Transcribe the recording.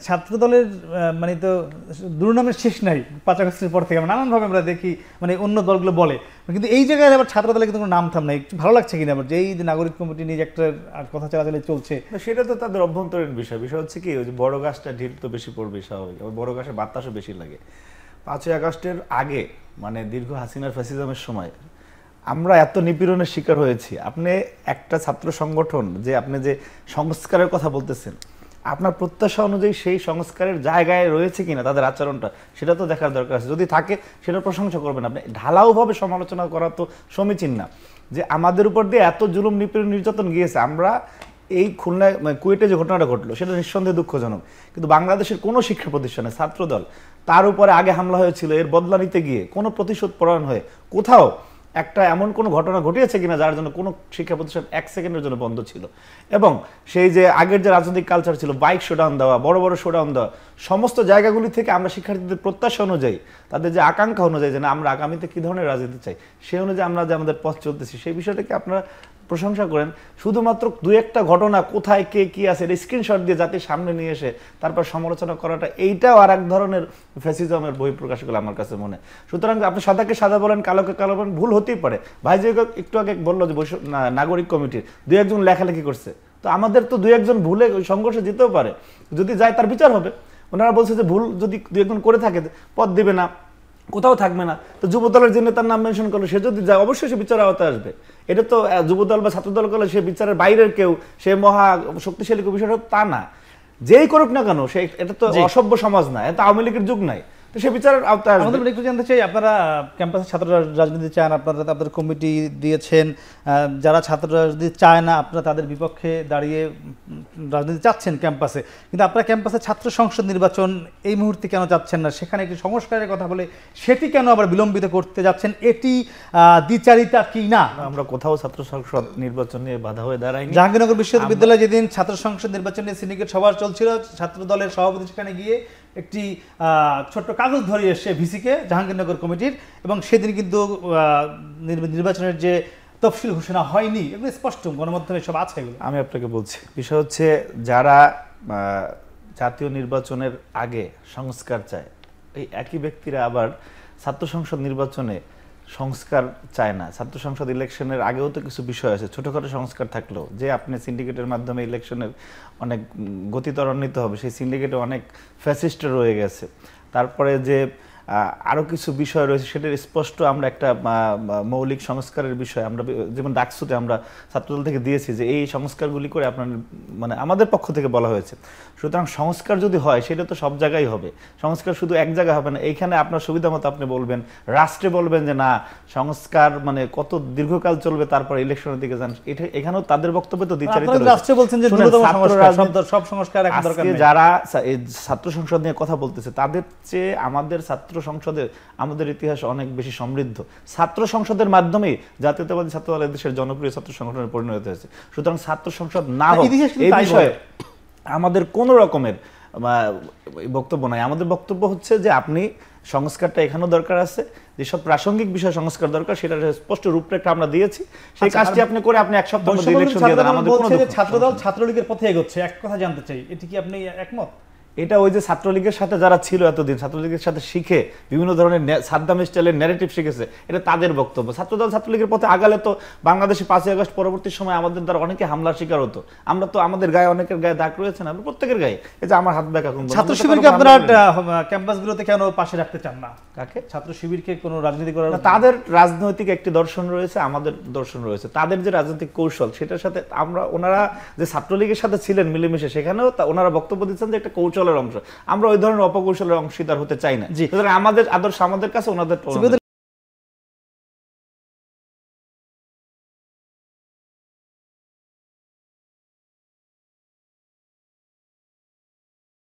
ছাত্র দলের মানে তো দুর্নামের শেষ নাই ৫ আগস্টের পর থেকে নানানভাবে আমরা দেখি মানে অন্য দলগুলো বলে, কিন্তু এই জায়গায় আবার ছাত্র দলের কিন্তু কোনো নাম থাম নাই। একটু ভালো লাগছে কিনা আমার যে এই যে নাগরিক কমিটি নিয়ে একটা কথা চালাচালি চলছে? সেটা তো তাদের অভ্যন্তরীণ বিষয়। বিষয় হচ্ছে কি, ওই যে বড় গাছটা ঢিল তো বেশি পড়বে স্বাভাবিক, ওই বড় গাছের বাতাসও বেশি লাগে। ৫ই আগস্টের আগে মানে দীর্ঘ হাসিনার ফ্যাসিজমের সময় আমরা এত নিপীড়নের শিকার হয়েছি। আপনি একটা ছাত্র সংগঠন যে আপনি যে সংস্কারের কথা বলতেছেন, আপনার প্রত্যাশা অনুযায়ী সেই সংস্কারের জায়গায় রয়েছে কিনা তাদের আচরণটা, সেটা তো দেখার দরকার আছে। যদি থাকে সেটা প্রশংসা করবেন আপনি, ঢালাওভাবে সমালোচনা করা তো সমীচীন না। যে আমাদের উপর দিয়ে এত জুলুম নিপীড়ন নির্যাতন গিয়েছে, আমরা এই খুলনায় কুয়েটে যে ঘটনাটা ঘটলো সেটা নিঃসন্দেহে দুঃখজনক, কিন্তু বাংলাদেশের কোনো শিক্ষা প্রতিষ্ঠানে ছাত্রদল তার উপরে আগে হামলা হয়েছিল, এর বদলা নিতে গিয়ে কোনো প্রতিশোধ পরায়ণ হয়ে কোথাও একটা এমন কোনো ঘটনা ঘটিয়েছে কিনা যার জন্য কোনো শিক্ষা প্রতিষ্ঠান 1 সেকেন্ডের জন্য বন্ধ ছিল? এবং সেই যে আগের যে রাজনৈতিক কালচার ছিল, বাইক শোডাউন দেওয়া, বড় বড় শোডাউন দেওয়া, সমস্ত জায়গাগুলি থেকে আমরা শিক্ষার্থীদের প্রত্যাশা অনুযায়ী, তাদের যে আকাঙ্ক্ষা অনুযায়ী যে না আমরা আগামীতে কী ধরনের রাজনীতি চাই, সেই অনুযায়ী আমরা যে আমাদের পথ চলতেছি, সেই বিষয়টাকে আপনারা প্রশংসা করেন। শুধুমাত্র 2-1টা ঘটনা কোথায় কে কি আছে এটা স্ক্রিনশট দিয়ে জাতির সামনে নিয়ে এসে তারপর সমালোচনা করাটা, এইটাও আর এক ধরনের ফ্যাসিজমের বহিঃপ্রকাশ বলে আমার কাছে মনে। সুতরাং আপনি সাদাকে সাদা বলেন, কালোকে কালো বলেন, ভুল হতেই পারে। ভাই যে একটু আগে বললো যে নাগরিক কমিটির 2-1 জন লেখালেখি করছে, তো আমাদের তো 2-1 জন ভুলে ওই সংঘর্ষে যেতেও পারে, যদি যায় তার বিচার হবে। ওনারা বলছে যে ভুল যদি 2-1 জন করে থাকে পদ দিবে না, কোথাও থাকবে না। তো যুবদলের যে নেতার নাম মেনশন করলো, সে যদি যায় অবশ্যই সে বিচার আওতায় আসবে। এটা তো যুবদল বা ছাত্রদল করলে সে বিচারের বাইরের কেউ, সে মহা শক্তিশালী বিষয়টা তা না। যেই করুক না কেন, সে এটা তো অসভ্য সমাজ না, এটা আওয়ামী লীগের যুগ নাই, তো সে বিচারের আওতায় আসবে। আমাদের একটু জানতে চাই, আপনারা ক্যাম্পাসে ছাত্র রাজনীতি চান, আপনারা আপনাদের কমিটি দিয়েছেন, যারা ছাত্র রাজনীতি চায় না আপনারা তাদের বিপক্ষে দাঁড়িয়ে রাজনীতি চাচ্ছেন ক্যাম্পাসে, কিন্তু আপনারা ক্যাম্পাসে ছাত্র সংসদ নির্বাচন এই মুহূর্তে কেন চাচ্ছেন না? সেখানে একটি সংস্কারের কথা বলে সেটি কেন আবার বিলম্বিত করতে যাচ্ছেন? এটি দ্বিচারিতা কি না? আমরা কোথাও ছাত্র সংসদ নির্বাচন নিয়ে বাধা হয়ে দাঁড়াইনি। জাহাঙ্গীরনগর বিশ্ববিদ্যালয়ে যেদিন ছাত্র সংসদ নির্বাচন নিয়ে সিন্ডিকেট সভা চলছিল, ছাত্র দলের সভাপতি সেখানে গিয়ে একটি ছোট্ট কাগজ ধরিয়ে এসে ভিসিকে জাহাঙ্গীরনগর কমিটির, এবং সেদিন কিন্তু নির্বাচনের যে তফসিল ঘোষণা হয়নি, এগুলো স্পষ্ট গণমাধ্যমে সব আছে। এগুলো আমি আপনাকে বলছি, বিষয় হচ্ছে যারা জাতীয় নির্বাচনের আগে সংস্কার চায়, এই একই ব্যক্তিরা আবার ছাত্র সংসদ নির্বাচনে সংস্কার চায় না। ছাত্র সংসদ ইলেকশনের আগেও তো কিছু বিষয় আছে, ছোটোখাটো সংস্কার থাকলেও, যে আপনি সিন্ডিকেটের মাধ্যমে ইলেকশনের অনেক গতি ত্বরান্বিত হবে, সেই সিন্ডিকেটে অনেক ফ্যাসিস্ট রয়ে গেছে। তারপরে যে আরও কিছু বিষয় রয়েছে, সেটার স্পষ্ট আমরা একটা মৌলিক সংস্কারের বিষয় আমরা যেমন ডাকসুতে আমরা ছাত্রদল থেকে দিয়েছি যে এই সংস্কারগুলি করে আপনার মানে আমাদের পক্ষ থেকে বলা হয়েছে। সুতরাং সংস্কার যদি হয় সেটা তো সব জায়গায় হবে, সংস্কার শুধু এক জায়গায় হবে না। এইখানে আপনার সুবিধা মতো আপনি বলবেন, রাষ্ট্রে বলবেন যে না সংস্কার মানে কত দীর্ঘকাল চলবে, তারপর ইলেকশনের দিকে যান, এটা এখানেও তাদের বক্তব্য তো দ্বিচারিত। রাষ্ট্রে বলছেন যে সব সংস্কার এখন দরকার নেই। যারা ছাত্র সংসদ নিয়ে কথা বলতেছে তাদের চেয়ে আমাদের ছাত্র সংসদে আমাদের ইতিহাস অনেক বেশি সমৃদ্ধ। ছাত্র সংসদের মাধ্যমেই জাতীয়তাবাদী ছাত্রদল দেশের জনপ্রিয় ছাত্র সংগঠনে পরিণত হয়েছে। সুতরাং ছাত্র সংসদ না হোক এই বিষয়ে আমাদের কোনো রকমের বক্তব্য নাই। আমাদের বক্তব্য হচ্ছে যে আপনি সংস্কারটা এখানেও দরকার আছে, যেসব প্রাসঙ্গিক বিষয় সংস্কার দরকার সেটা স্পষ্ট রূপরেখা আমরা দিয়েছি, সেই কাজটি আপনি করে আপনি 1 সপ্তাহ মধ্যে ইলেকশন দিয়ে দেন। আমাদের কোনো ছাত্রদল ছাত্রলীগের পথে এগোচ্ছে, এক কথা জানতে চাই, এটি কি আপনি একমত? এটা ওই যে ছাত্রলীগের সাথে যারা ছিল এতদিন, ছাত্রলীগের সাথে শিখে বিভিন্ন ধরনের সাদ্দাম স্টাইলের ন্যারেটিভ শিখেছে, এটা তাদের বক্তব্য। ছাত্রদল ছাত্রলীগের পথে আগালে তো বাংলাদেশে 5ই আগস্ট পরবর্তী সময় আমাদের দ্বারা অনেকে হামলার শিকার হতো। আমরা তো আমাদের গায়ে অনেকের গায়ে দাগ রয়েছে না, আমরা প্রত্যেকের গায়ে, এই যে আমার হাত দেখা কোন ছাত্র শিবিরকে আপনারা ক্যাম্পাসগুলোতে কেন পাশে রাখতে চান না? কাকে? ছাত্র শিবিরকে কোনো রাজনীতি করার? তাদের রাজনৈতিক একটি দর্শন রয়েছে, আমাদের দর্শন রয়েছে, তাদের যে রাজনৈতিক কৌশল সেটার সাথে আমরা, ওনারা যে ছাত্রলীগের সাথে ছিলেন মিলেমিশে, সেখানেও ওনারা বক্তব্য দিচ্ছেন যে একটা কৌশলের অংশ। আমরা ওই ধরনের অপকৌশলের অংশীদার হতে চাই না। আমাদের আদর্শ আমাদের কাছে, ওনাদের